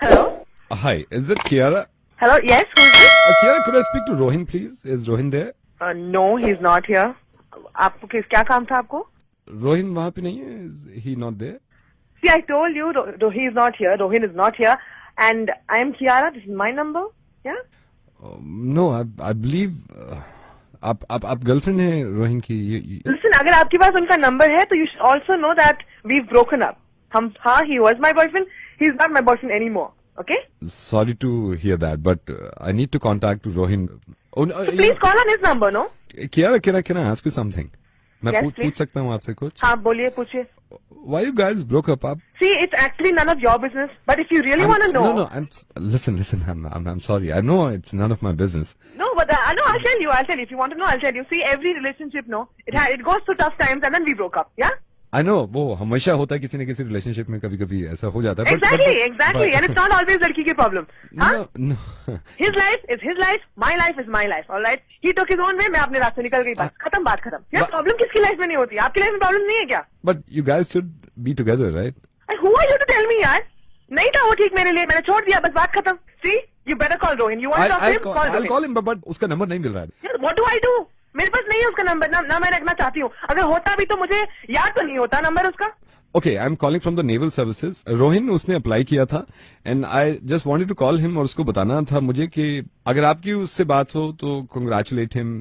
Hello? Hi, is it Kiara? Hello? Yes, who's this? Kiara, could I speak to Rohin, please? Is Rohin there? No, he's not here. आपको क्या काम था आपको? Rohin वहाँ पे नहीं है? Is he not there? See, I told you, he is not here. Rohin is not here. And I am Kiara. This is my number. Yeah? No, I believe आप गर्लफ्रेंड है रोहिन की. Listen, अगर आपके पास उनका number है, तो you should also know that we've broken up. He was my boyfriend. He's not my boyfriend anymore. Okay? Sorry to hear that, but I need to contact Rohin. So please call on his number, no? Kiara, can I ask you something? मैं Yes, पूछ सकता हूँ आपसे कुछ? हाँ, बोलिए, पूछिए. Why you guys broke up? See, it's actually none of your business. But if you really want to know, No. Listen. I'm sorry. I know it's none of my business. no, but no, I'll tell you. If you want to know, I'll tell you. See, every relationship, no, it goes through tough times, and then we broke up. Yeah. I know, वो हमेशा होता है किसी न किसी relationship में कभी-कभी ऐसा हो जाता है. Exactly, and it's not always लड़की की problem. हाँ? No. His life is his life, my life is my life. All right. He took his own way, मैं अपने रास्ते निकल गई. बस खत्म, बात खत्म. यार प्रॉब्लम किसकी लाइफ में नहीं होती? आपकी लाइफ में प्रॉब्लम नहीं है क्या? But you guys should be together, right? And who are you to tell me, यार? नहीं था वो ठीक मेरे लिए, मैंने छोड़ दिया, बस बात खत्म. See, you better call Rohin. You want to talk to him? Call Rohin. I'll call him, but उसका नंबर नहीं मिल रहा है. यार, what do I do? मेरे पास नहीं है उसका नंबर, ना मैं रखना चाहती हूँ. अगर होता भी तो मुझे याद तो नहीं होता नंबर उसका. Okay, I'm calling from the Naval Services. Rohin उसने अप्लाई किया था and I just wanted to call him और उसको बताना था मुझे कि अगर आपकी उससे बात हो तो congratulate him,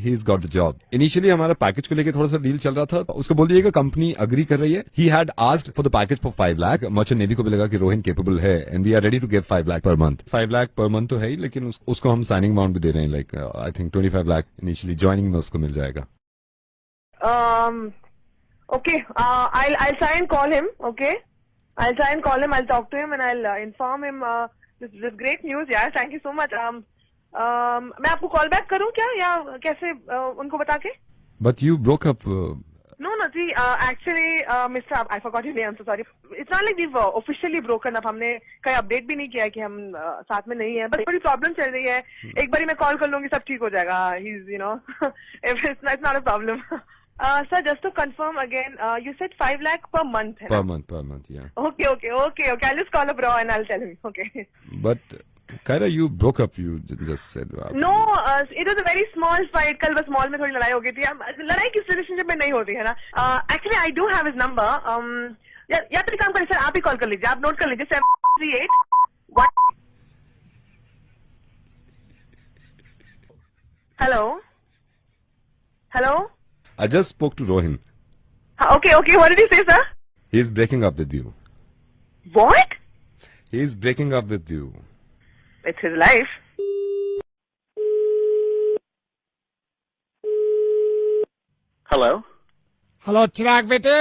he's got the job. Initially हमारा पैकेज को लेके थोड़ा सा डील चल रहा था. उसको बोल दीजिएगा कंपनी अग्री कर रही है. He had asked for the package for 5 lakh. Merchant navy को भी लगा कि रोहिन capable है and we are ready to give 5 lakh per month. 5 lakh per month तो है ही, लेकिन उसको हम साइनिंग अमाउंट भी दे रहे हैं. Like I think 25 lakh initially joining में उसको मिल जाएगा. Okay, I'll try and call him. Okay, I'll try and call him. I'll talk to him and I'll inform him. This great news, यार. Thank you so much. मैं आपको call back करूँ क्या या कैसे उनको बता के? But you broke up. No, see, actually, Mr. I forgot your name. I'm so sorry. It's not like we've officially broken up. हमने कहीं update भी नहीं किया है कि हम साथ में नहीं है. बट बड़ी प्रॉब्लम चल रही है. एक बारी मैं कॉल कर लूंगी, सब ठीक हो जाएगा. He's, it's not a problem. Sir, just to confirm again, you said 5 lakh per month. Per month, yeah. Okay. I'll just call up Bro and I'll tell him. Okay. But Kaira, you broke up. You just said. No, it was a very small fight. कल बस mall में थोड़ी लड़ाई हो गई थी. लड़ाई किस रिलेशनशिप में नहीं होती है ना. Actually, I do have his number. या तो एक काम करिए सर, आप ही कॉल कर लीजिए. आप नोट कर लीजिए 738 Hello. I just spoke to Rohin. Okay. What did he say, sir? He's breaking up with you. What? He's breaking up with you. It's his life. Hello. Hello Chirag बेटे.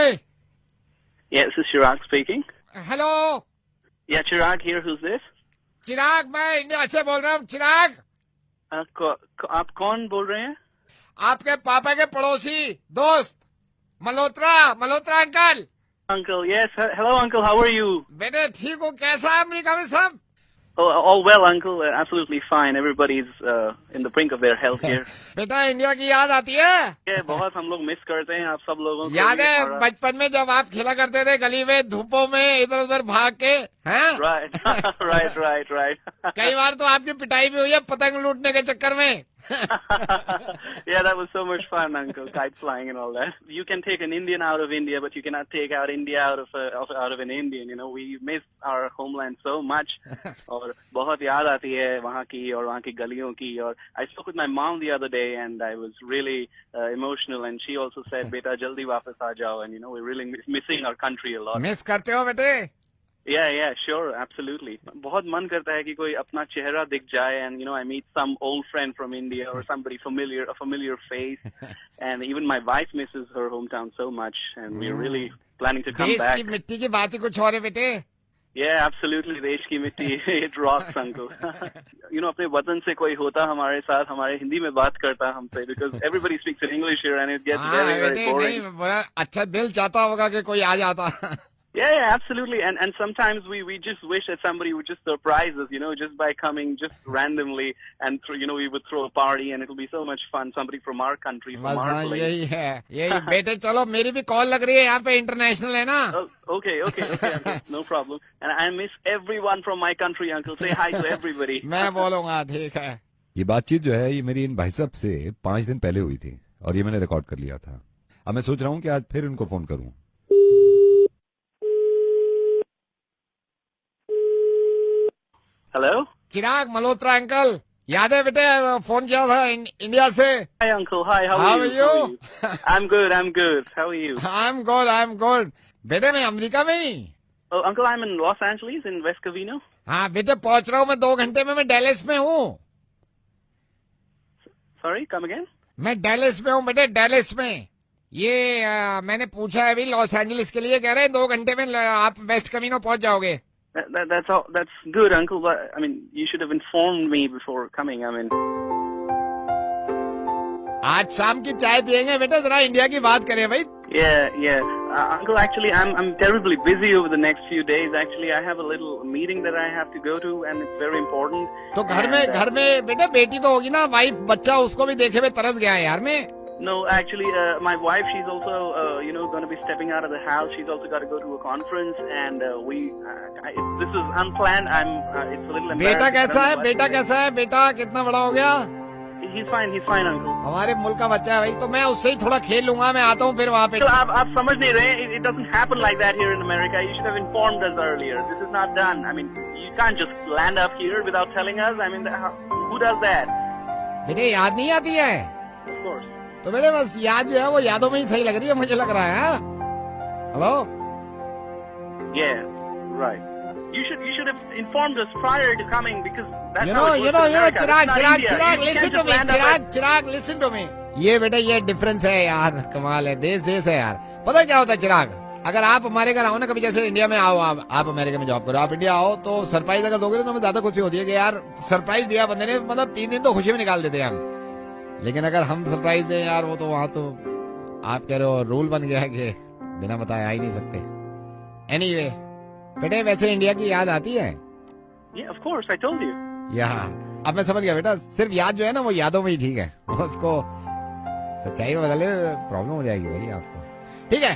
Yeah, this is Chirag speaking. Hello Yeah, Chirag here. Who's this? Chirag, मैं India से बोल रहा हूँ. चिराग, आप कौन बोल रहे हैं? आपके पापा के पड़ोसी दोस्त Malhotra uncle. Uncle, yes. Hello, Uncle. How are you? बेटे ठीक हो? कैसा है अमेरिका में सब? Oh, all well, Uncle. Absolutely fine. Everybody's in the brink of their health here. बेटा इंडिया की याद आती है? Yeah, बहुत हम लोग मिस करते हैं आप सब लोगों को. याद है बचपन में जब आप खेला करते थे गली में धूपों में इधर उधर भाग के? हैं? Right. कई बार तो आपकी पिटाई भी हुई है पतंग लूटने के चक्कर में. Yeah, that was so much fun, Uncle. Kite flying and all that. You can take an Indian out of India, but you cannot take out India out of an Indian. We miss our homeland so much. और बहुत याद आती है वहाँ की और वहाँ की गलियों की. और I spoke with my mom the other day and I was really emotional, and she also said, "बेटा जल्दी वापस आ जाओ." And we're really missing our country a lot. Miss करते हो बेटे? Yeah, sure, absolutely. बहुत मन करता है कि कोई अपना चेहरा दिख जाए, and I meet some old friend from India or somebody familiar, a familiar face, and even my wife misses her hometown so much, and we're really planning to come back. देश की मिट्टी की बात ही कुछ और है बेटे. Yeah, absolutely. देश की मिट्टी, it rocks, Uncle. अपने वतन से कोई होता हमारे साथ, हमारे हिंदी में बात करता हमसे, because everybody speaks in English here and it gets very boring. नहीं, बड़ा अच्छा दिल चाहता होगा कि कोई आ जाता. Yeah, absolutely. And sometimes we just wish that somebody would just surprise us, just by coming just randomly, and we would throw a party and it'll be so much fun. Somebody from our country, from बस our हाँ place. यही है यही बेटे चलो मेरी भी call लग रही है यहाँ पे इंटरनेशनल है ना Oh, okay, uncle, no problem. And I miss everyone from my country, uncle. Say hi to everybody. मैं बोलूंगा ठीक है ये बातचीत जो है ये मेरी इन भाई साहब से 5 दिन पहले हुई थी और ये मैंने रिकॉर्ड कर लिया था। अब मैं सोच रहा हूँ कि आज फिर इनको फोन करूँ। Hello? चिराग मल्होत्रा अंकल याद है बेटे फोन किया था इंडिया से Hi, uncle. Hi, how How are are you? you? I'm good. How are you? I am good बेटे मैं अमेरिका में ही Oh, uncle, I'm in Los Angeles, in West Covina. हाँ बेटे पहुंच रहा हूँ मैं 2 घंटे में मैं डैलस में हूँ Sorry, come again? मैं डैलस में हूँ बेटे डैलस में ये मैंने पूछा है अभी लॉस एंजलिस के लिए कह रहे हैं 2 घंटे में आप वेस्ट कवीनो पहुंच जाओगे That's all. That's good, uncle. But I mean, you should have informed me before coming. I mean, आज शाम की चाय पियेंगे बेटा जरा इंडिया की बात करें भाई yeah. Uncle, actually, I'm terribly busy over the next few days. Actually, I have a little meeting that I have to go to, and it's very important. तो घर में बेटे बेटी तो होगी ना वाइफ बच्चा उसको भी देखे हुए तरस गया है यार मैं No, actually, my wife, she's also, going to be stepping out of the house. She's also got to go to a conference, and this is unplanned. It's a little embarrassing. बेटा कैसा है बेटा कितना बड़ा हो गया He's fine, uncle. हमारे मुल्क का बच्चा है भाई तो मैं उससे ही थोड़ा खेल लूंगा मैं आता हूँ फिर वहाँ पे So, आप समझ नहीं रहे. It doesn't happen like that here in America. You should have informed us earlier. This is not done. I mean, you can't just land up here without telling us. I mean, who does that? बेटे याद नहीं आती है Of course. तो बेटे बस याद जो है वो यादों में ही सही लग रही है मुझे लग रहा है hello Yeah, right. You should have informed us prior to coming because that's you how it works in America. Chirag It's not India. You listen can't to just me land up at- Chirag listen to me ये बेटा ये difference है यार कमाल है देश है यार पता है क्या होता है चिराग अगर आप हमारे घर आओ ना कभी जैसे इंडिया में आओ आप अमेरिका में जॉब करो आप इंडिया आओ तो सरप्राइज अगर दोगे तो हमें ज्यादा खुशी होती है कि यार सरप्राइज दिया बंदे ने मतलब 3 दिन तो खुशी में निकाल देते हैं हम लेकिन अगर हम सरप्राइज दें यार वो तो वहां तो आप कह रहे हो रूल बन गया है कि बिना बताए आ ही नहीं सकते एनीवे बेटे वैसे इंडिया की याद आती है Yeah, of course. I told you. यहाँ अब मैं समझ गया बेटा सिर्फ याद जो है ना वो यादों में ही ठीक है उसको सच्चाई में बदले प्रॉब्लम हो जाएगी भाई आपको ठीक है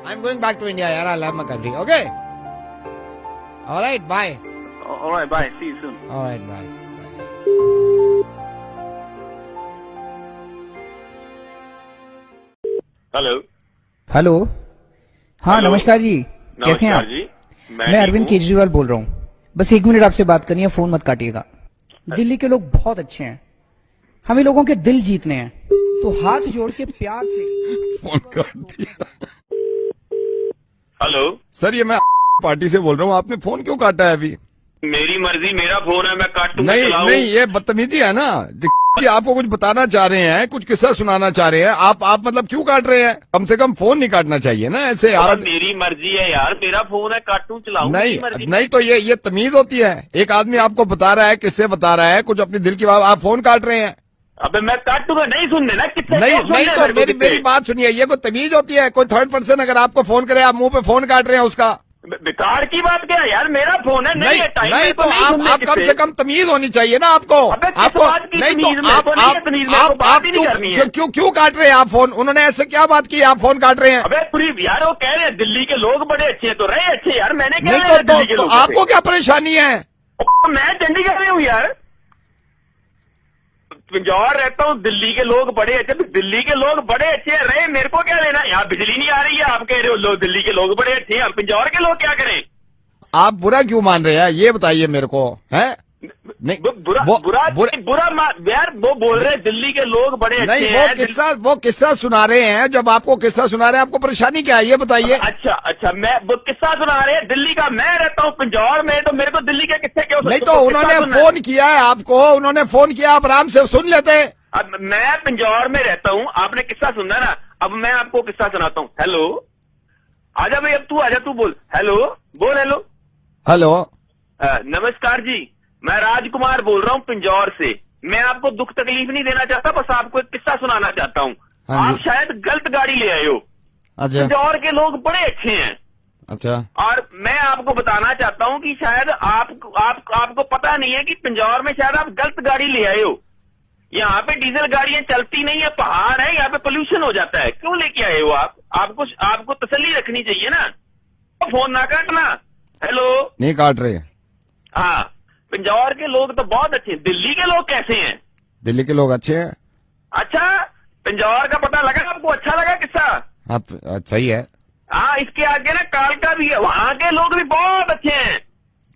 I am going back to India यार I love my country okay alright bye All right. Bye. See you soon. Alright bye hello हाँ हेलो। नमस्कार जी कैसे हैं आप जी मैं अरविंद केजरीवाल बोल रहा हूँ बस 1 मिनट आपसे बात करनी है फोन मत काटिएगा दिल्ली के लोग बहुत अच्छे हैं हमें लोगों के दिल जीतने हैं तो हाथ जोड़ के प्यार से फोन काट दिया। हेलो सर ये मैं पार्टी से बोल रहा हूँ आपने फोन क्यों काटा है अभी मेरी मर्जी मेरा फोन है मैं काटूंगा नहीं चलाऊं। नहीं ये बदतमीजी है ना जी आपको कुछ बताना चाह रहे हैं कुछ किस्सा सुनाना चाह रहे हैं आप मतलब क्यों काट रहे हैं कम से कम फोन नहीं काटना चाहिए ना ऐसे अब यार मेरी मर्जी है यार मेरा फोन है काटूं चलाऊं मेरी मर्जी। नहीं तो ये तमीज होती है एक आदमी आपको बता रहा है किससे बता रहा है कुछ अपनी दिल की बात आप फोन काट रहे हैं अबे मैं काटूंगा नहीं सुनने ना कितने नहीं तो मेरी बात सुनिए ये कोई तमीज होती है कोई थर्ड पर्सन अगर आपको फोन करे आप मुंह पे फोन काट रहे हैं उसका बेकार की बात क्या है यार मेरा फोन है नहीं है टाइम नहीं तो आप कम से कम तमीज होनी चाहिए ना आपको आपको नहीं तो आप क्यों काट रहे हैं आप फोन उन्होंने ऐसे क्या बात की आप फोन काट रहे हैं अबे पूरी यार वो कह रहे हैं दिल्ली के लोग बड़े अच्छे हैं तो रहे अच्छे यार मैंने क्या नहीं तो आपको क्या परेशानी है मैं चंडीगढ़ में हूँ यार पिंजौर रहता हूँ दिल्ली के लोग बड़े अच्छे दिल्ली के लोग बड़े अच्छे रहे मेरे को क्या लेना यहाँ बिजली नहीं आ रही है आप कह रहे हो लोग दिल्ली के लोग बड़े अच्छे हैं पिंजौर के लोग क्या करें आप बुरा क्यों मान रहे हैं ये बताइए मेरे को है नहीं बुरा यार वो बोल रहे हैं दिल्ली के लोग बड़े अच्छे हैं वो किस्सा सुना रहे हैं जब आपको किस्सा सुना रहे हैं आपको परेशानी क्या है ये बताइए अच्छा मैं वो किस्सा सुना रहे हैं दिल्ली का मैं रहता हूँ पिंजौर में तो मेरे को दिल्ली के किस्से क्यों नहीं तो उन्होंने फोन किया है आपको उन्होंने फोन किया आप आराम से सुन लेते अब मैं पिंजौर में रहता हूँ आपने किस्सा सुनना ना अब मैं आपको किस्सा सुनाता हूँ हेलो आजा भाई अब तू आजा तू बोल हेलो बोल हेलो नमस्कार जी मैं राजकुमार बोल रहा हूँ पिंजौर से मैं आपको दुख तकलीफ नहीं देना चाहता बस आपको एक किस्सा सुनाना चाहता हूँ आप शायद गलत गाड़ी ले आए हो पिंजौर के लोग बड़े अच्छे हैं अच्छा। और मैं आपको बताना चाहता हूं कि शायद आपको पता नहीं है कि पिंजौर में शायद आप गलत गाड़ी ले आए हो। यहाँ पे डीजल गाड़ियां चलती नहीं है, पहाड़ है, यहाँ पे पोल्यूशन हो जाता है। क्यों लेके आए हो आप? आपको तसल्ली रखनी चाहिए ना। तो फोन ना काटना। हेलो, नहीं काट रहे। हाँ, पिंजौर के लोग तो बहुत अच्छे हैं। दिल्ली के लोग कैसे हैं? दिल्ली के लोग अच्छे हैं। अच्छा, पिंजौर का पता लगा आपको? अच्छा लगा किस्सा? आप सही है। हाँ, इसके आगे ना कालका भी है, वहां के लोग भी बहुत अच्छे हैं।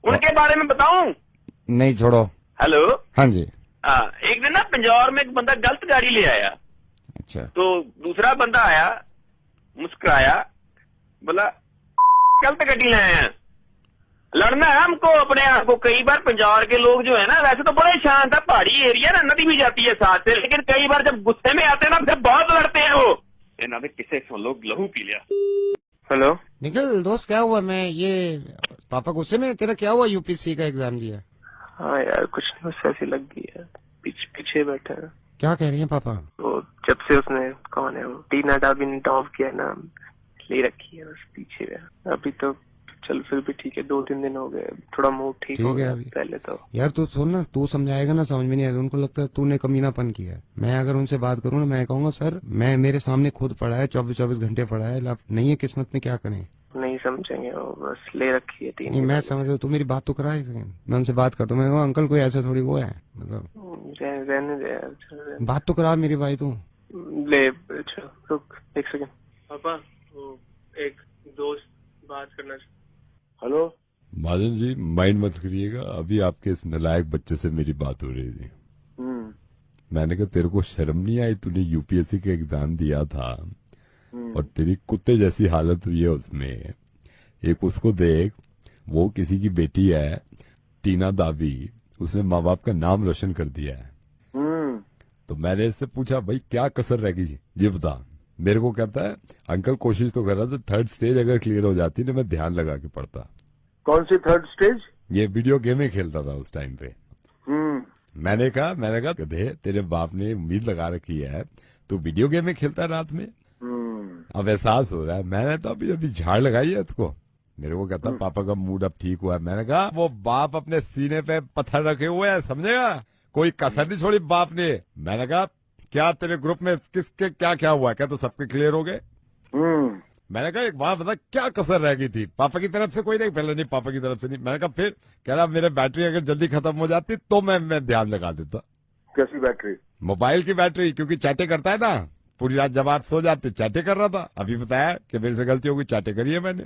उनके बारे में बताऊं? नहीं छोड़ो। हेलो, हाँ जी। हाँ, एक दिन ना पिंजौर में एक बंदा गलत गाड़ी ले आया। अच्छा। तो दूसरा बंदा आया, मुस्कुराया, बोला गलत गाड़ी ले आए हैं। लड़ना है हमको अपने आप को। कई बार पिंजौर के लोग जो है ना, वैसे तो बड़े शांत है, पहाड़ी एरिया ना, नदी भी जाती है साथ से, लेकिन कई बार जब गुस्से में आते हैं ना, फिर बहुत लड़ते हैं वो। ना किसे लोग लहू पी लिया। हेलो निखिल दोस्त, क्या हुआ? मैं ये पापा गुस्से में? तेरा क्या हुआ? यूपीएससी का एग्जाम दिया? हाँ यार, कुछ नहीं, बस ऐसी लग गई है। पीछे बैठा है। क्या कह रही है पापा? वो जब से उसने, कौन है वो, टीना डाबी ने टॉप किया ना, ले रखी है, बस पीछे है। अभी तो चल फिर भी ठीक है, 2-3 दिन हो गए, थोड़ा मूड ठीक हो गया। पहले तो यार तू सुन ना, तू समझाएगा ना, समझ में नहीं आएगा। उनको लगता है तूने कमीनापन किया है। मैं अगर उनसे बात करूँ ना, मैं कहूंगा सर, मैं मेरे सामने खुद पड़ा है, 24-24 घंटे पड़ा है, नहीं है किस्मत में, क्या करें? नहीं समझेंगे वो, बस ले रखी है 3 नहीं, मैं समझ रहा हूँ। तू मेरी बात तो करा। मैं उनसे बात करता हूँ, मैं कहूँ अंकल कोई ऐसा थोड़ी वो है, मतलब रहने दे, बात तो करा मेरी भाई तू। ले। अच्छा रुक 1 सेकंड। पापा, वो एक दोस्त बात करना। हेलो महाजन जी, माइंड मत करिएगा, अभी आपके इस नालायक बच्चे से मेरी बात हो रही थी। मैंने कहा तेरे को शर्म नहीं आई? तूने यूपीएससी का एग्जाम दिया था और तेरी कुत्ते जैसी हालत हुई है उसमें। एक उसको देख, वो किसी की बेटी है, टीना दाबी, उसने माँ बाप का नाम रोशन कर दिया है। तो मैंने इससे पूछा भाई क्या कसर रह गई ये बता। मेरे को कहता है अंकल कोशिश तो कर रहा था, 3rd स्टेज अगर क्लियर हो जाती ना, मैं ध्यान लगा के पढ़ता। कौन सी 3rd स्टेज? ये वीडियो गेम ही खेलता था उस टाइम पे। मैंने कहा गधे, तेरे बाप ने उम्मीद लगा रखी है, तू वीडियो गेम में खेलता है रात में। अब एहसास हो रहा है। मैंने तो अभी झाड़ लगाई है इसको। मेरे को कहता पापा का मूड अब ठीक हुआ है। मैंने कहा वो बाप अपने सीने पे पत्थर रखे हुए है, समझेगा, कोई कसर नहीं छोड़ी बाप ने। मैंने कहा क्या तेरे ग्रुप में किसके क्या क्या हुआ? क्या तो सबके क्लियर हो गए? मैंने कहा एक बात बता, क्या कसर रह गई थी? पापा की तरफ से कोई नहीं? पहले नहीं, पापा की तरफ से नहीं। मैंने कहा फिर? कह रहा मेरे बैटरी अगर जल्दी खत्म हो जाती तो मैं ध्यान लगा देता। कैसी बैटरी? मोबाइल की बैटरी, क्योंकि चैटे करता है ना, पूरी रात जब आप सो जाते चैटे कर रहा था। अभी बताया कि मेरे से गलती होगी, चैटे करी है मैंने,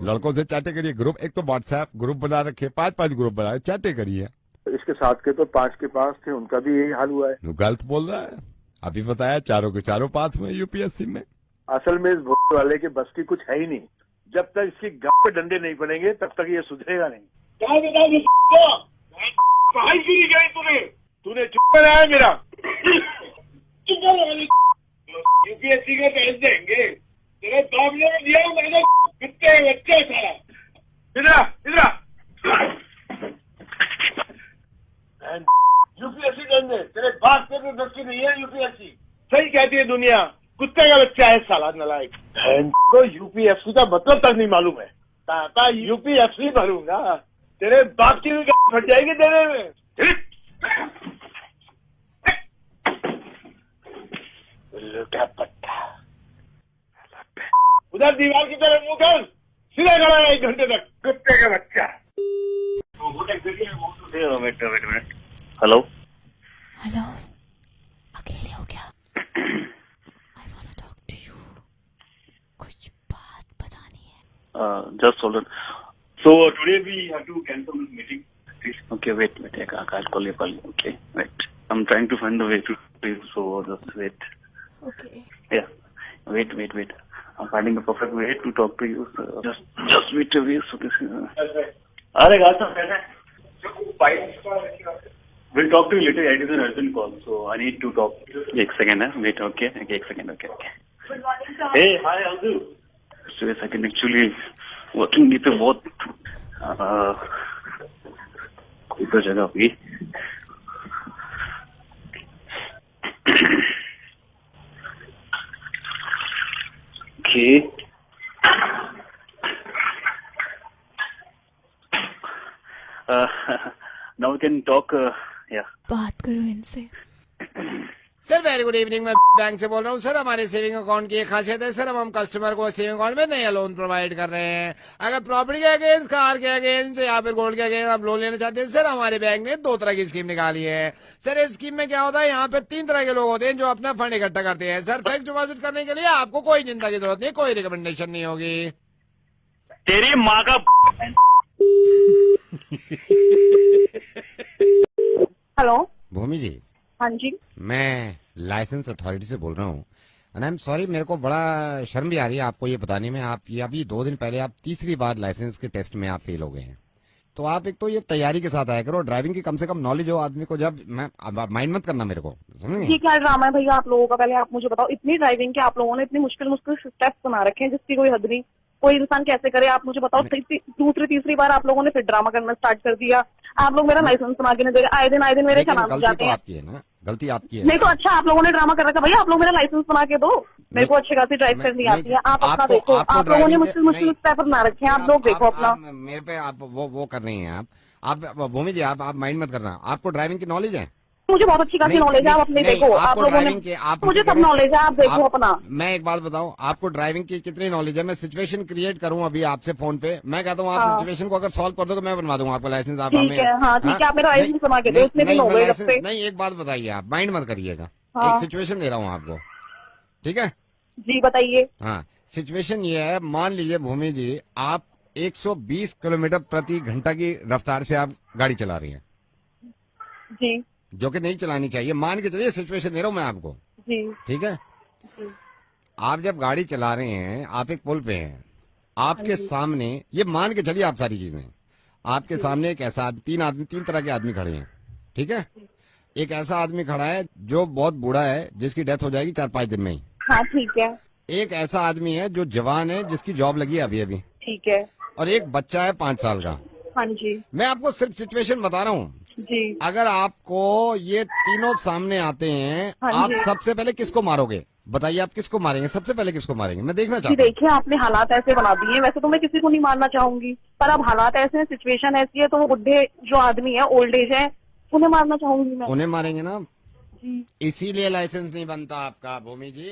लड़कों से चैटे करिए। ग्रुप, एक तो व्हाट्सएप ग्रुप बना रखे, 5-5 ग्रुप बनाए, चैटे करिए। इसके साथ के तो 5 के पास थे, उनका भी यही हाल हुआ है। गलत बोल रहा है। अभी बताया चारों के चारों पास में यूपीएससी में। असल में इस भोले वाले के बस की कुछ है ही नहीं। जब तक इसकी गांव पे डंडे नहीं पड़ेंगे तब तक ये सुधरेगा नहीं। पढ़ाई क्यों नहीं गई तूने चुप कराया मेरा। यूपीएससी का टेस्ट देंगे, तेरे बाप ने दिया, मैंने कितने बच्चे सारा। इधर यूपीएससी करने तेरे बाप के तो दृष्टि नहीं है। यूपीएससी सही कहती है दुनिया, कुत्ते का बच्चा है साला नालायक। तो यूपीएससी का मतलब तक नहीं मालूम है। ताता यूपीएससी भरूंगा, तेरे बाप की भी फट जाएगी तेरे में। लुटा पट्टा उधर दीवार की तरफ मुंह कर, सीधा खड़ा है 1 घंटे तक, कुत्ते का बच्चा। वेट। हेलो, अकेले हो क्या? I wanna talk to you. कुछ बात बतानी है। Just hold on. So today we have to cancel this meeting. Okay, wait. I'll call you. Okay, wait. I'm trying to find the way to you, so just wait. Okay. Yeah, wait. I'm finding the perfect way to talk to you. So just wait a way. So this is. अरे गाता है। We'll talk to you later. It is an urgent call, so I need to talk. 1 second, wait. Okay. 1 second. Okay. Good morning, sir. Hey, hi, how are you? So yes, I can actually working पे बहुत कोई तो जगह हुई। Okay. Now we can talk. Yeah. बात करो इनसे। Sir very good evening, मैं बैंक से बोल रहा हूँ। सर हमारे सेविंग अकाउंट की एक खासियत है सर, हम कस्टमर को सेविंग अकाउंट में नया लोन प्रोवाइड कर रहे हैं। अगर प्रॉपर्टी के अगेंस्ट, कार के अगेंस्ट या फिर गोल्ड के अगेंस्ट आप लोन लेना चाहते हैं सर, हमारे बैंक ने 2 तरह की स्कीम निकाली है। सर इस स्कीम में क्या होता है, यहाँ पे 3 तरह के लोग होते हैं जो अपना फंड इकट्ठा करते हैं। सर फिक्स डिपॉजिट करने के लिए आपको कोई चिंता की जरूरत नहीं, कोई रिकमेंडेशन नहीं होगी। तेरी माँ का हेलो भूमि जी, हाँ जी, मैं लाइसेंस अथॉरिटी से बोल रहा हूँ। एंड आई एम सॉरी, मेरे को बड़ा शर्म भी आ रही है आपको ये बताने में। आप ये अभी 2 दिन पहले आप तीसरी बार लाइसेंस के टेस्ट में आप फेल हो गए हैं। तो आप एक तो ये तैयारी के साथ आया करो, ड्राइविंग की कम से कम नॉलेज हो आदमी को। जब मैं माइंड मत करना मेरे को, समझे? ठीक है, ड्रामा है भैया आप लोगों का। पहले आप मुझे बताओ, इतनी ड्राइविंग के आप लोगों ने इतनी मुश्किल मुश्किल स्टेप्स बना रखे हैं जिसकी कोई हद नहीं। कोई इंसान कैसे करे, आप मुझे बताओ। दूसरी तीसरी बार आप लोगों ने फिर ड्रामा करना स्टार्ट कर दिया। आप लोग मेरा लाइसेंस बना के नहीं दे रहे, आए दिन मेरे चलान जाते हैं। आपकी है ना, गलती आपकी है। नहीं तो अच्छा, आप लोगों ने ड्रामा कर रखा। भैया आप लोग मेरा लाइसेंस बना के दो, मेरे को अच्छी खासी ड्राइव करनी आती है। आप अपना देखो, आप लोगों ने मुश्किल मुश्किल स्टेप बना रखे हैं, आप लोग देखो अपना। मेरे पे आप वो कर रही हैं आप भूमि जी, आप माइंड मत करना। आपको ड्राइविंग की नॉलेज है? मुझे बहुत अच्छी खासी नॉलेज है, आप अपने देखो। आप लोगों ने मुझे सब नॉलेज है, आप देखो अपना। मैं एक बात बताऊं, आपको ड्राइविंग की कितनी नॉलेज है? मैं सिचुएशन क्रिएट करूं अभी आपसे फोन पे, मैं कहता हूं आप सिचुएशन को अगर सॉल्व कर दो तो मैं बनवा दूंगा आपको लाइसेंस। आप ठीक है, हाँ ठीक है, आप मेरा लाइसेंस बना के दो, उसने भी हो गए। नहीं एक बात बताइए, आप माइंड मत करिएगा। एक सिचुएशन दे रहा हूँ आपको, ठीक है जी? बताइए। हाँ, सिचुएशन ये है, मान लीजिए भूमि जी आप 120 किलोमीटर प्रति घंटा की रफ्तार से आप गाड़ी चला रही हैं जी, जो कि नहीं चलानी चाहिए। मान के चलिए, सिचुएशन दे रहा हूं मैं आपको जी, ठीक है जी। आप जब गाड़ी चला रहे हैं, आप एक पुल पे हैं, आपके सामने, ये मान के चलिए आप सारी चीजें, आपके सामने एक ऐसा 3 तरह के आदमी खड़े हैं, ठीक है? एक ऐसा आदमी खड़ा है जो बहुत बूढ़ा है, जिसकी डेथ हो जाएगी 4-5 दिन में ही। हाँ ठीक है। एक ऐसा आदमी है जो जवान है, जिसकी जॉब लगी है अभी अभी, ठीक है। और एक बच्चा है 5 साल का। हाँ जी। मैं आपको सिर्फ सिचुएशन बता रहा हूँ जी। अगर आपको ये तीनों सामने आते हैं, हाँ आप सबसे पहले किसको मारोगे? बताइए, आप किसको मारेंगे? सबसे पहले किसको मारेंगे? मैं देखना चाहता हूँ। देखिए, आपने हालात ऐसे बना दिए। वैसे तो मैं किसी को नहीं मारना चाहूंगी, पर अब हालात ऐसे हैं, सिचुएशन ऐसी है, तो वो बुढ़े जो आदमी है, ओल्ड एज है, उन्हें मारना चाहूंगी मैं। उन्हें मारेंगे ना जी। इसीलिए लाइसेंस नहीं बनता आपका भूमि जी।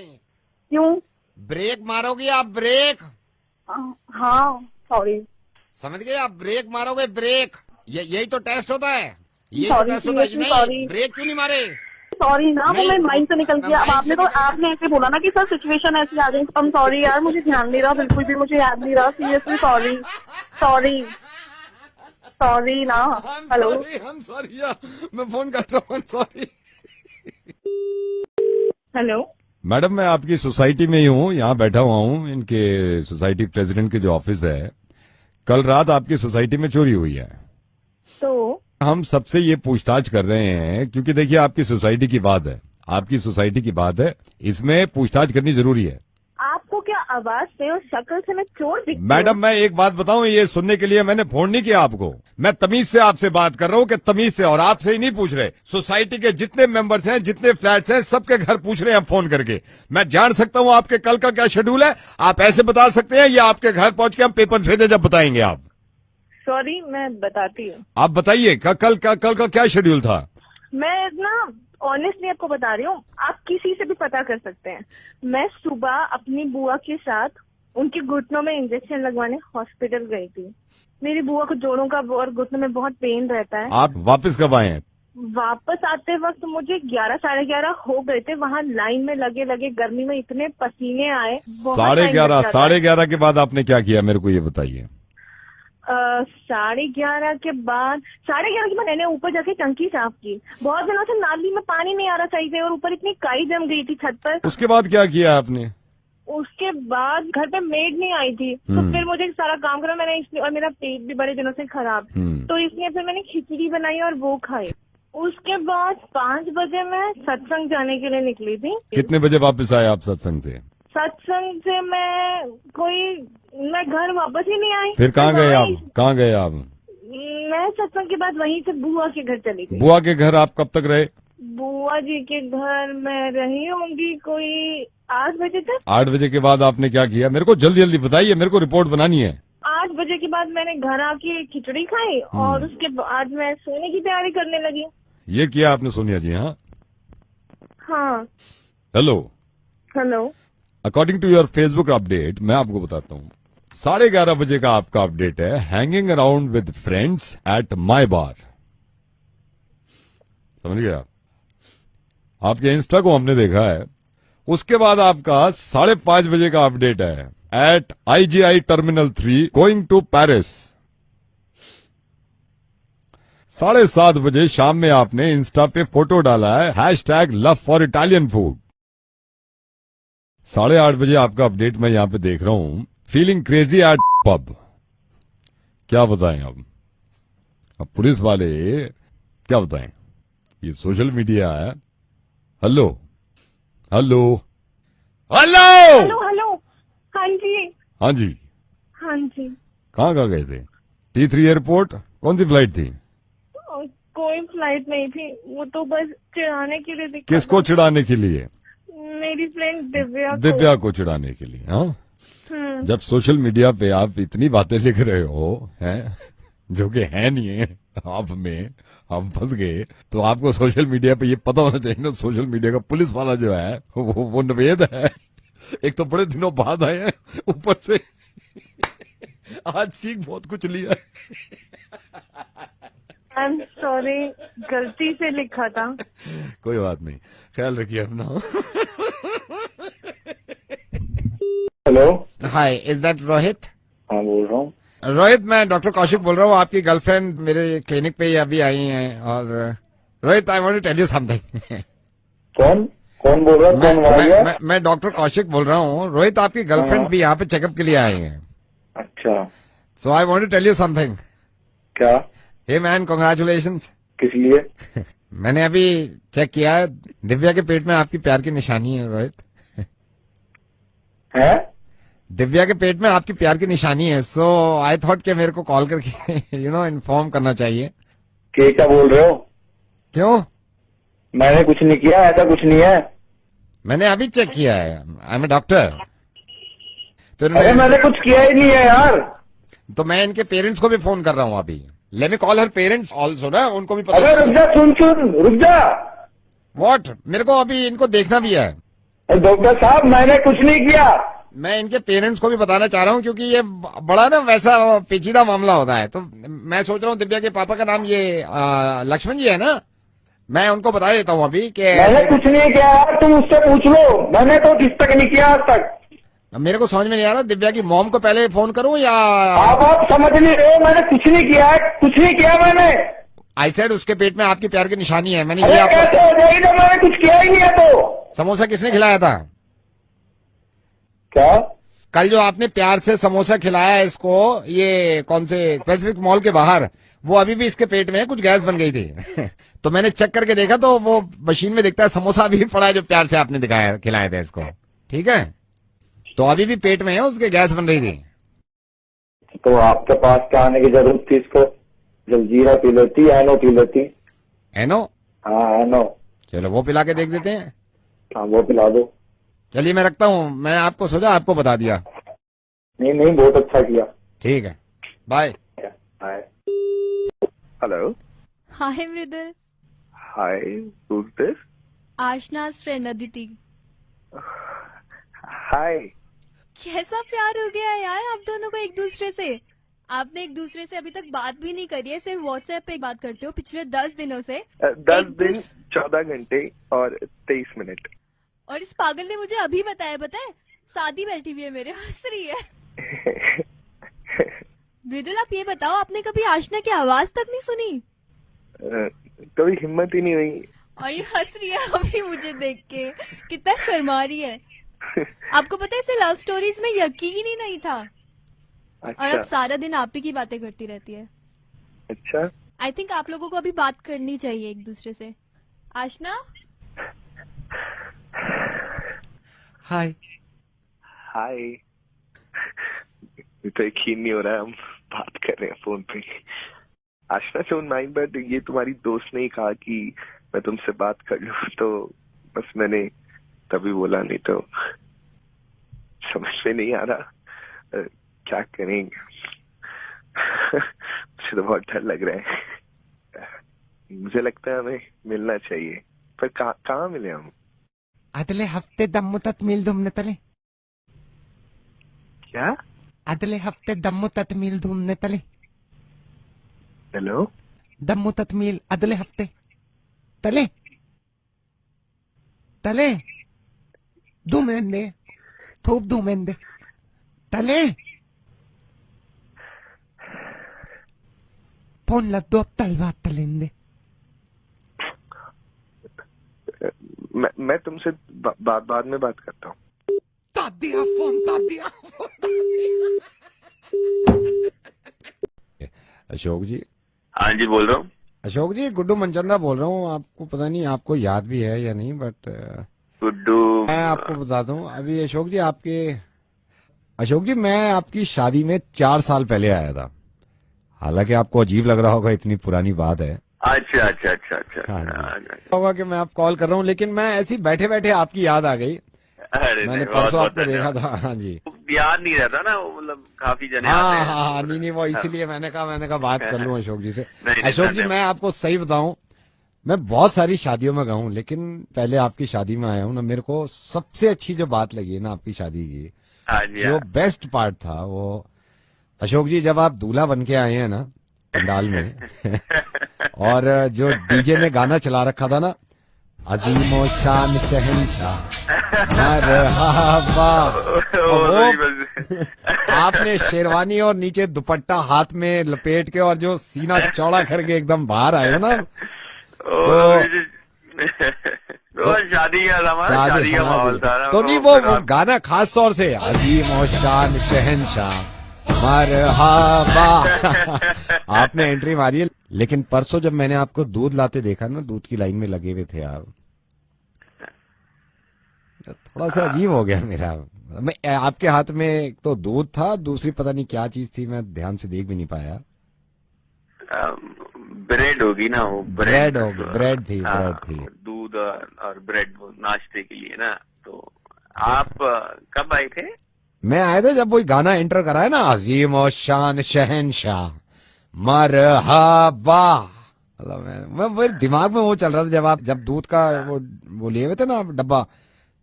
क्यों? ब्रेक मारोगे आप, ब्रेक। हाँ सॉरी। समझ गए? आप ब्रेक मारोगे, ब्रेक। यही तो टेस्ट होता है, यही तो सॉरी, टेस्ट होता है। नहीं, ब्रेक क्यों नहीं मारे? सॉरी ना, वो मेरे माइंड से निकल गया। अब आपने ऐसे बोला ना कि सर सिचुएशन ऐसी आ गई। I'm सॉरी यार, मुझे ध्यान नहीं रहा, बिल्कुल भी मुझे याद नहीं रहा। सीरियसली सॉरी, सॉरी, सॉरी ना। हेलो, I'm sorry यार, मैं फोन कर रहा हूँ, सॉरी। हेलो मैडम, मैं आपकी सोसाइटी में ही हूँ, यहाँ बैठा हुआ हूँ। इनके सोसाइटी प्रेसिडेंट के जो ऑफिस है, कल रात आपकी सोसाइटी में चोरी हुई है। तो हम सबसे ये पूछताछ कर रहे हैं क्योंकि देखिए आपकी सोसाइटी की बात है, आपकी सोसाइटी की बात है, इसमें पूछताछ करनी जरूरी है। आपको क्या आवाज से और शक्ल से मैं चोर दिखती हूँ? मैडम, मैं एक बात बताऊं, ये सुनने के लिए मैंने फोन नहीं किया आपको। मैं तमीज से आपसे बात कर रहा हूँ कि तमीज से, और आपसे ही नहीं पूछ रहे। सोसाइटी के जितने मेंबर्स हैं, जितने फ्लैट्स हैं, सबके घर पूछ रहे हैं फोन करके। मैं जान सकता हूँ आपके कल का क्या शेड्यूल है? आप ऐसे बता सकते हैं या आपके घर पहुंच के हम पेपर भेजे जब बताएंगे आप? सॉरी, मैं बताती हूँ। आप बताइए कल का क्या शेड्यूल था? मैं ना ऑनेस्टली आपको बता रही हूँ, आप किसी से भी पता कर सकते हैं। मैं सुबह अपनी बुआ के साथ उनके घुटनों में इंजेक्शन लगवाने हॉस्पिटल गई थी। मेरी बुआ को जोड़ों का और घुटनों में बहुत पेन रहता है। आप वापस कब आए हैं? वापस आते वक्त मुझे 11 साढ़े 11 हो गए थे। वहाँ लाइन में लगे गर्मी में इतने पसीने आए। 11:30 के बाद आपने क्या किया, मेरे को ये बताइए। 11:30 के बाद मैंने ऊपर जाके टंकी साफ की। बहुत दिनों से नाली में पानी नहीं आ रहा सही से, और ऊपर इतनी काई जम गई थी छत पर। उसके बाद क्या किया आपने? उसके बाद घर पे मेड नहीं आई थी, तो फिर मुझे सारा काम करा मैंने इसलिए, और मेरा पेट भी बड़े दिनों से खराब, तो इसलिए फिर मैंने खिचड़ी बनाई और वो खाई। उसके बाद 5 बजे मैं सत्संग जाने के लिए निकली थी। कितने बजे वापस आए आप सत्संग से? सत्संग से मैं घर वापस ही नहीं आई। फिर कहाँ गए आप? मैं सत्संग के बाद वहीं से बुआ के घर चली गई। बुआ के घर आप कब तक रहे? बुआ जी के घर मैं रही होंगी कोई 8 बजे तक। 8 बजे के बाद आपने क्या किया? मेरे को जल्दी बताइए, मेरे को रिपोर्ट बनानी है। 5 बजे के बाद मैंने घर आके खिचड़ी खाई और उसके बाद मैं सोने की तैयारी करने लगी। ये किया आपने सोनिया जी? हाँ। Hello. Hello. According to your Facebook update, मैं आपको बताता हूँ, 11:30 बजे का आपका अपडेट है, hanging around with friends at my bar. समझ गया? आपके इंस्टा को हमने देखा है। उसके बाद आपका 5:30 बजे का अपडेट है, at IGI terminal 3 going to Paris. 7:30 बजे शाम में आपने इंस्टा पे फोटो डाला है, #लव फॉर इटालियन फूड। 8:30 बजे आपका अपडेट मैं यहां पे देख रहा हूं, फीलिंग क्रेजी एट पब। क्या बताएं अब पुलिस वाले क्या बताएं? ये सोशल मीडिया है। Hello hello hello hello hello. हाँ जी। हाँ जी। हाँ जी। कहाँ गए थे? T3 airport? कौन सी फ्लाइट थी? कोई फ्लाइट नहीं थी, वो तो बस चिढ़ाने के लिए दिखा। किसको चिढ़ाने के लिए? मेरी फ्रेंड दिव्या दिव्या को चिढ़ाने के लिए। हाँ, जब सोशल मीडिया पे आप इतनी बातें लिख रहे हो हैं जो कि है नहीं है, आप में हम फंस गए, तो आपको सोशल मीडिया पे ये पता होना चाहिए ना, सोशल मीडिया का पुलिस वाला जो है वो नवेद है। एक तो बड़े दिनों बाद आए हैं, ऊपर से आज सीख बहुत कुछ लिया। आई एम सॉरी, गलती से लिखा था। कोई बात नहीं, ख्याल रखिए अपना। Hello. Hi, is that Rohit? हाँ, बोल रहा हूँ। रोहित, मैं डॉक्टर कौशिक बोल रहा हूँ। आपकी गर्लफ्रेंड मेरे क्लिनिक पे अभी आई हैं। और Rohit, I want to tell you something. कौन बोल रहा है? मैं डॉक्टर कौशिक बोल रहा हूँ। रोहित, आपकी गर्लफ्रेंड भी यहाँ पे चेकअप के लिए आई है। अच्छा। So I want to tell you something. क्या? Hey man, congratulations. किस लिए? मैंने अभी चेक किया है, दिव्या के पेट में आपकी प्यार की निशानी है रोहित। है? दिव्या के पेट में आपकी प्यार की निशानी है। सो आई थॉट कि मेरे को कॉल करके इन्फॉर्म करना चाहिए। क्या बोल रहे हो? क्यों? मैंने कुछ नहीं किया, ऐसा कुछ नहीं है। मैंने अभी चेक किया है, आई एम ए डॉक्टर। तो अरे मैंने कुछ किया ही नहीं है यार। तो मैं इनके पेरेंट्स को भी फोन कर रहा हूँ अभी। Let me call her parents also ना, उनको भी पता। अरे रुक जा, सुन रुक जा। व्हाट? मेरे को अभी इनको देखना भी है। डॉक्टर साहब, मैंने कुछ नहीं किया। मैं इनके पेरेंट्स को भी बताना चाह रहा हूँ, क्योंकि ये बड़ा ना वैसा पेचीदा मामला होता है। तो मैं सोच रहा हूँ, दिव्या के पापा का नाम ये लक्ष्मण जी है ना, मैं उनको बता देता हूँ अभी कि मैंने कुछ नहीं किया यार, तुम उससे पूछ लो। मैंने तो किस तक नहीं किया आज तक। मेरे को समझ में नहीं आ रहा, दिव्या की मॉम को पहले फोन करूँ या? आप समझ नहीं रहे हो, मैंने कुछ नहीं किया है, कुछ नहीं किया मैंने। आई सेड उसके पेट में आपकी प्यार की निशानी है। मैंने ये कैसे हो जाएगी जब मैंने कुछ किया ही नहीं है? तो समोसा किसने खिलाया था? क्या? कल जो आपने प्यार से समोसा खिलाया है इसको, ये कौन से पैसिफिक मॉल के बाहर, वो अभी भी इसके पेट में है, कुछ गैस बन गई थी। तो मैंने चेक करके देखा तो वो मशीन में दिखता है समोसा अभी पड़ा है जो प्यार से आपने दिखाया खिलाया था इसको। ठीक है, तो अभी भी पेट में है, उसके गैस बन रही थी। तो आपके पास क्या आने की जरूरत थी? इसको जलजीरा पी लेती, एनो पी लेती। एनो? हाँ, एनो। चलो वो पिला के देख देते हैं। हाँ, वो पिला दो। चलिए मैं रखता हूँ, मैं आपको सोचा आपको बता दिया। नहीं, बहुत अच्छा किया। ठीक है, bye. Bye. Hello. Hi Mridul. Hi, who's this? Aashna's friend Aditi. Hi. कैसा प्यार हो गया यार आप दोनों को एक दूसरे से। आपने एक दूसरे से अभी तक बात भी नहीं करी है, सिर्फ व्हाट्सएप पे बात करते हो पिछले 10 दिनों से। 10 दिन 14 घंटे और 23 मिनट। और इस पागल ने मुझे अभी बताया, पता है शादी बैठी हुई है मेरे, हंस रही है। मृदुल, आप ये बताओ, आपने कभी आशना की आवाज तक नहीं सुनी? कभी हिम्मत ही नहीं हुई। और ये हंस रही है अभी मुझे देख के, कितना शर्मा रही है। आपको पता है इसे लव स्टोरीज में यकीन ही नहीं था। अच्छा। और अब सारा दिन आप ही की बातें करती रहती है। अच्छा। आई थिंक आप लोगों को अभी बात करनी चाहिए एक दूसरे से। आशना। हाय। हाय। तो यकीन नहीं हो रहा है, हम बात कर रहे हैं फोन पे। आशना डोंट माइंड, बट ये तुम्हारी दोस्त ने ही कहा कि मैं तुमसे बात कर लूं, तो बस मैंने तभी बोला, नहीं तो समझ में नहीं आ रहा क्या करेंगे। मुझे तो बहुत डर लग रहा है। मुझे लगता है हमें मिलना चाहिए, पर कहाँ मिले हम? अगले हफ्ते दम्मू तत मील धूमने तले। क्या? अगले हफ्ते दम्मू तत मील धूमने तले। हेलो? दम्मू तत मील अगले हफ्ते तले तले धूमेंदे थूप धूमेंदे तले। फोन लद्दो अब तलवा तलेंदे। मैं तुमसे बाद में बात करता हूँ। तादिया फोन तादिया। अशोक जी। हाँ जी, बोल रहा हूँ। अशोक जी, गुड्डू मनचंदा बोल रहा हूँ। आपको पता नहीं आपको याद भी है या नहीं, बट गुड्डू, मैं आपको बताता हूँ। अभी अशोक जी मैं आपकी शादी में 4 साल पहले आया था। हालांकि आपको अजीब लग रहा होगा, इतनी पुरानी बात है। अच्छा। होगा कि मैं आप कॉल कर रहा हूँ, लेकिन मैं ऐसी बैठे बैठे आपकी याद आ गई। मैंने परसों आपको देखा था। हाँ जी, याद नहीं रहता ना, मतलब काफी जने आते हैं। हाँ, नहीं वो इसीलिए मैंने कहा बात कर लूँ अशोक जी से। अशोक जी, मैं आपको सही बताऊं, मैं बहुत सारी शादियों में गया हूँ, लेकिन पहले आपकी शादी में आया हूँ ना, मेरे को सबसे अच्छी जो बात लगी है ना आपकी शादी की, जो बेस्ट पार्ट था वो, अशोक जी, जब आप दूल्हा बन के आए हैं ना पंडाल में और जो डीजे ने गाना चला रखा था ना, अजीमो शान शहंशाह मरहबा, आपने शेरवानी और नीचे दुपट्टा हाथ में लपेट के और जो सीना चौड़ा करके एकदम बाहर आए हो ना, तो शादी का माहौल था ना। तो नहीं, वो गाना खास तौर से अजीमो शान शहंशाह मरहबा आपने एंट्री मारी है। लेकिन परसों जब मैंने आपको दूध लाते देखा ना, दूध की लाइन में लगे हुए थे आप, थोड़ा सा अजीब हो गया मेरा। मैं आपके हाथ में एक तो दूध था, दूसरी पता नहीं क्या चीज थी, मैं ध्यान से देख भी नहीं पाया। ब्रेड होगी ना, वो ब्रेड थी। दूध और ब्रेड नाश्ते के लिए ना। तो आप कब आए थे? मैं आया था जब वही गाना एंटर कराया ना, अजीम और शान शहंशाह मरहबा। मैं मेरे दिमाग में वो चल रहा था जब दूध का वो लिए हुए थे ना डब्बा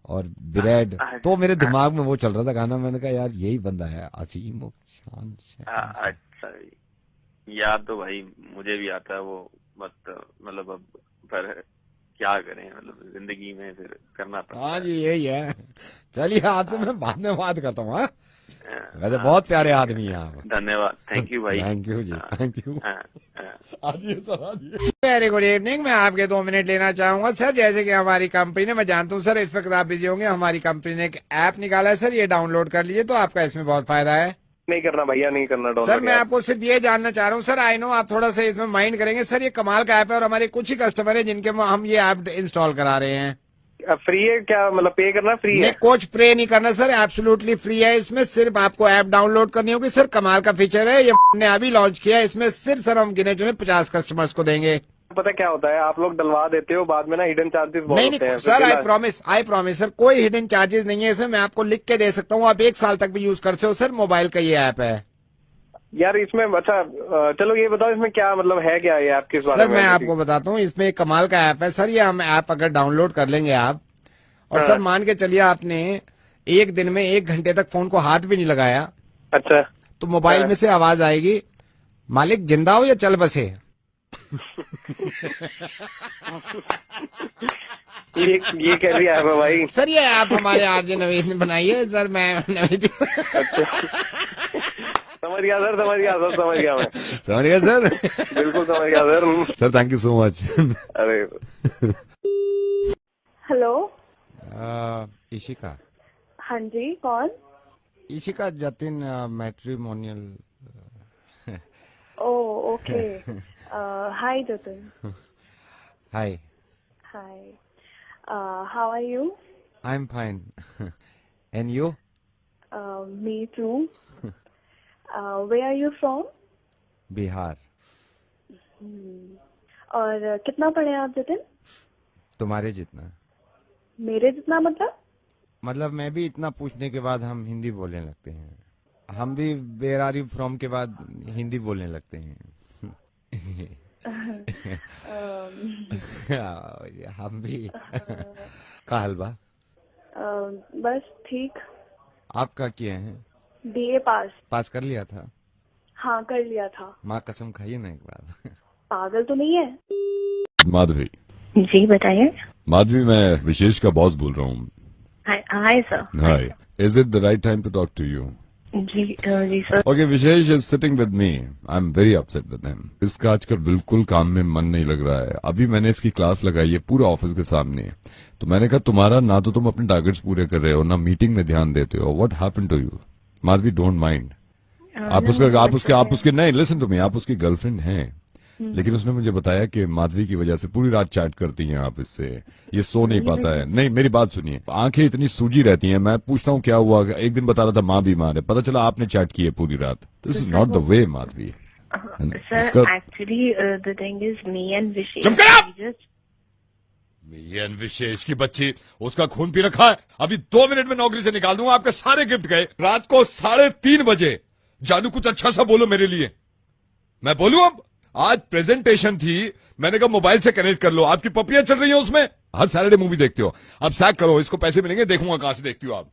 और ब्रेड, तो मेरे दिमाग में वो चल रहा था गाना। मैंने कहा यार यही बंदा है, अजीम और शान शहंशाह। अच्छा, याद तो भाई मुझे भी आता है वो, मतलब अब पर क्या करें, मतलब जिंदगी में फिर करना पड़ता है। हाँ जी, यही है। चलिए, आपसे मैं बाद में बात करता हूँ। वैसे बहुत प्यारे आदमी हैं आप। धन्यवाद, थैंक यू भाई। Thank you ji, thank you. आइए वेरी गुड इवनिंग। मैं आपके 2 मिनट लेना चाहूंगा सर। जैसे कि हमारी कंपनी ने, मैं जानता हूँ सर इस वक्त आप बिजी होंगे, हमारी कंपनी ने एक ऐप निकाला है सर, ये डाउनलोड कर लीजिए, तो आपका इसमें बहुत फायदा है। नहीं करना भैया, नहीं करना डाउनलोड। सर मैं आपको सिर्फ ये जानना चाह रहा हूँ सर, आई नो आप थोड़ा सा इसमें माइंड करेंगे सर, ये कमाल का ऐप है और हमारे कुछ ही कस्टमर है जिनके हम ये ऐप इंस्टॉल करा रहे हैं। फ्री है क्या? मतलब पे करना फ्री है? कुछ पे नहीं करना सर, एब्सोल्युटली फ्री है। इसमें सिर्फ आपको ऐप डाउनलोड करनी होगी सर। कमाल का फीचर है, ये ने अभी लॉन्च किया है। इसमें सिर्फ सर हम गिने चुने 50 कस्टमर्स को देंगे। पता क्या होता है, आप लोग डलवा देते हो, बाद में ना हिडन चार्जेस बहुत होते हैं। सर आई प्रॉमिस सर, कोई हिडन चार्जेस नहीं है। सर मैं आपको लिख के दे सकता हूँ, आप 1 साल तक भी यूज कर सकते हो सर। मोबाइल का ये ऐप है यार। इसमें अच्छा चलो ये बताओ, इसमें क्या मतलब है, क्या ये ऐप किस बारे में? सर मैं आपको बताता हूँ, इसमें एक कमाल का ऐप है सर। ये हम ऐप अगर डाउनलोड कर लेंगे आप, और सर मान के चलिए आपने 1 दिन में 1 घंटे तक फोन को हाथ भी नहीं लगाया, अच्छा, तो मोबाइल में से आवाज आएगी, मालिक जिंदा हो या चल बसे। ये कैसी ऐप है भाई? सर ये ऐप हमारे आरजे नवीद ने बनाई है सर। मैं नवीद समझ गया सर, समझ गया मैं। समझ गया सर, बिल्कुल समझ गया sir. Sir thank you so much. अरे हेलो, इशिका। हाँ जी, कौन? Ishika Jatin, matrimonial. Oh okay. Hi Jatin. Hi. How are you? I am fine. And you? Me too. Where are you from? Bihar. और कितना पढ़े आप जतिन? तुम्हारे जितना। मेरे जितना मतलब? मतलब मैं भी इतना पूछने के बाद हम हिंदी बोलने लगते हैं। हम भी वेयर आर यू फ्रॉम के बाद हिंदी बोलने लगते हैं। हम भी का हलवा। बस ठीक। आप क्या किए हैं? बीए पास कर लिया था? हाँ कर लिया था। माँ कसम खाइए ना एक बार। पागल तो नहीं है? माधवी जी बताइए। माधवी, मैं विशेष का बॉस बोल रहा हूँ। Hi sir. Hi, is it the right time to talk to you? जी sir. Okay, Vishesh is sitting with me. I am very upset with him. इसका आजकल बिल्कुल काम में मन नहीं लग रहा है। अभी मैंने इसकी क्लास लगाई है पूरे ऑफिस के सामने, तो मैंने कहा तुम्हारा ना तो तुम अपने टारगेट्स पूरे कर रहे हो, ना मीटिंग में ध्यान देते हो। What happened to you? Madhavi, don't mind. आप उसके नहीं, लिसन टू मी, आप उसकी गर्लफ्रेंड हैं, लेकिन उसने मुझे बताया कि माधवी की वजह से पूरी रात चैट करती हैं आप इससे, ये सो नहीं पाता है। नहीं, मेरी बात सुनिए, आंखें इतनी सूजी रहती हैं। मैं पूछता हूँ क्या हुआ, एक दिन बता रहा था माँ बीमार है, पता चला आपने चैट की है पूरी रात। This is not the way Madhavi. Sir actually the thing is me and Vishesh. Me and Vishesh की बच्ची, उसका खून पी रखा है। अभी 2 मिनट में नौकरी से निकाल दूंगा। आपके सारे गिफ्ट गए। रात को 3:30 बजे। जादू कुछ अच्छा सा बोलो मेरे लिए। मैं बोलूं अब? आज प्रेजेंटेशन थी, मैंने कहा मोबाइल से कनेक्ट कर लो। आपकी पपियां चल रही हैं उसमें। हर सैटरडे मूवी देखते हो। अब सैक करो, इसको पैसे मिलेंगे, देखूंगा कहां से देखती हो आप।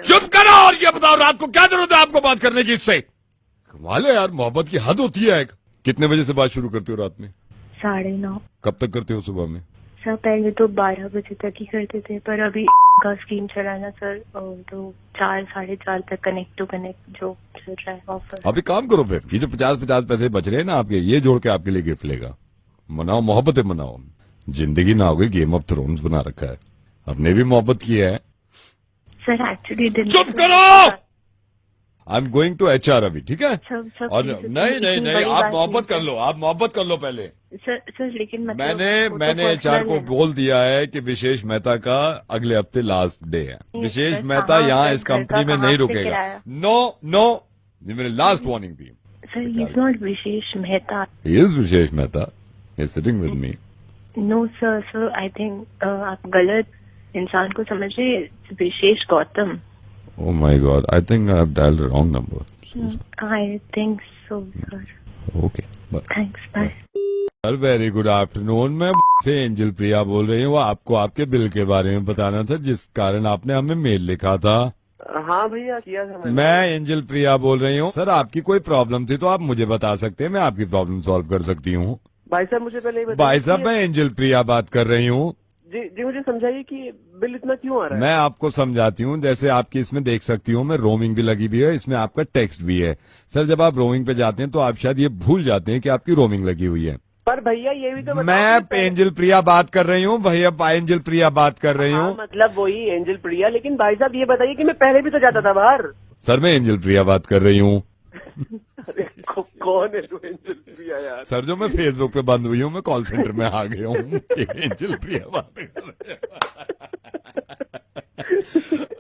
चुप करो और ये बताओ रात को क्या जरूरत है आपको बात करने की इससे? कमाल है यार, मोहब्बत की हद होती है। कितने बजे से बात शुरू करते हो रात में? 9:30। कब तक करते हो सुबह में? सर पहले तो 12 बजे तक ही करते थे, पर अभी का स्कीम चला ना सर, तो 4 साढ़े 4 तक कनेक्ट टू कनेक्ट जो चल रहा है ऑफर। अभी काम करो फिर, ये जो 50 पैसे बच रहे हैं ना आपके, ये जोड़ के आपके लिए गिफ्ट लेगा। मनाओ, मोहब्बतें मनाओ। जिंदगी ना हो गई गेम ऑफ थ्रोन्स बना रखा है। हमने भी मोहब्बत की है सर एक्चुअली। चुप करो। I am going to HR अभी, ठीक है? और नहीं, आप मोहब्बत कर लो, आप मोहब्बत कर लो पहले। सर लेकिन मैंने HR को बोल दिया है कि विशेष मेहता का अगले हफ्ते लास्ट डे है। विशेष मेहता यहाँ इस कंपनी में नहीं रुकेगा। नो, ये मेरी लास्ट वार्निंग थी। Sir he is not Vishesh Mehta. He is Vishesh Mehta. He is sitting with me. No sir I think आप गलत इंसान को समझ रहे। Vishesh Gautam. Oh my God! I think I've dialed the wrong number. I think so, sir. Okay. Bye. Thanks. Bye. Sir very good afternoon. मैं से angel प्रिया बोल रही हूँ। आपको आपके बिल के बारे में बताना था, जिस कारण आपने हमें मेल लिखा था। हाँ भैया, किया था। मैं एंजल प्रिया बोल रही हूँ। सर आपकी कोई प्रॉब्लम थी तो आप मुझे बता सकते हैं, मैं आपकी प्रॉब्लम सॉल्व कर सकती हूँ। भाई साहब मुझे पहले भाई साहब, मैं एंजल प्रिया बात कर रही हूँ। जी मुझे समझाइए कि बिल इतना क्यों आ रहा है? मैं आपको समझाती हूँ। जैसे आपकी इसमें देख सकती हूँ मैं, रोमिंग भी लगी हुई है, इसमें आपका टेक्स्ट भी है। सर जब आप रोमिंग पे जाते हैं तो आप शायद ये भूल जाते हैं कि आपकी रोमिंग लगी हुई है। पर भैया ये भी तो मैं एंजल प्रिया बात कर रही हूँ भैया, एंजल प्रिया बात कर रही हूँ। मतलब वही एंजल प्रिया। लेकिन भाई साहब ये बताइए कि मैं पहले भी तो जाता था बाहर। सर मैं एंजल प्रिया बात कर रही हूँ। कौन है तू एंजल प्रिया यार? सर जो मैं फेसबुक पे बंद हुई हूँ, मैं कॉल सेंटर में आ गया हूँ। एंजल प्रिया बात कर रहे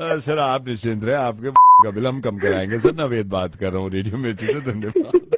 हैं। सर आप निश्चिंत रहे, आपके का बिल हम कम कराएंगे। सर नवेद बात कर रहा हूँ, रेडियो मिर्ची से। धन्यवाद।